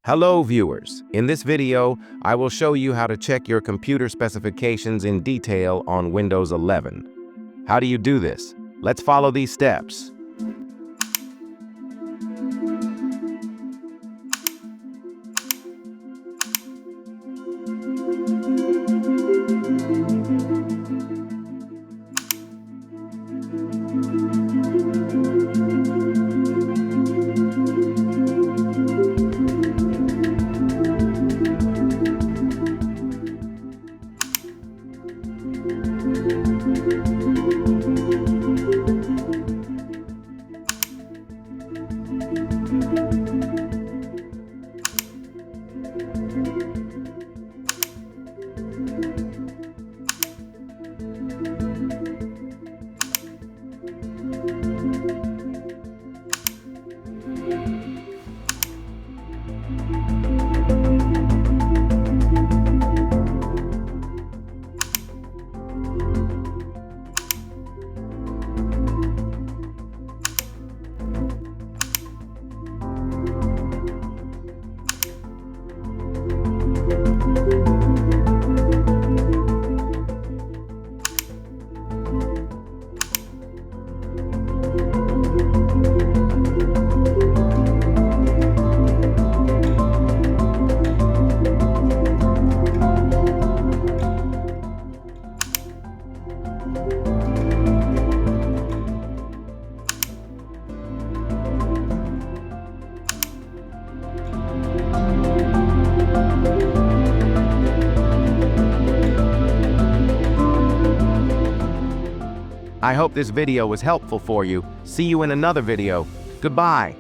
Hello viewers, in this video, I will show you how to check your computer specifications in detail on Windows 11. How do you do this? Let's follow these steps. I hope this video was helpful for you. See you in another video. Goodbye.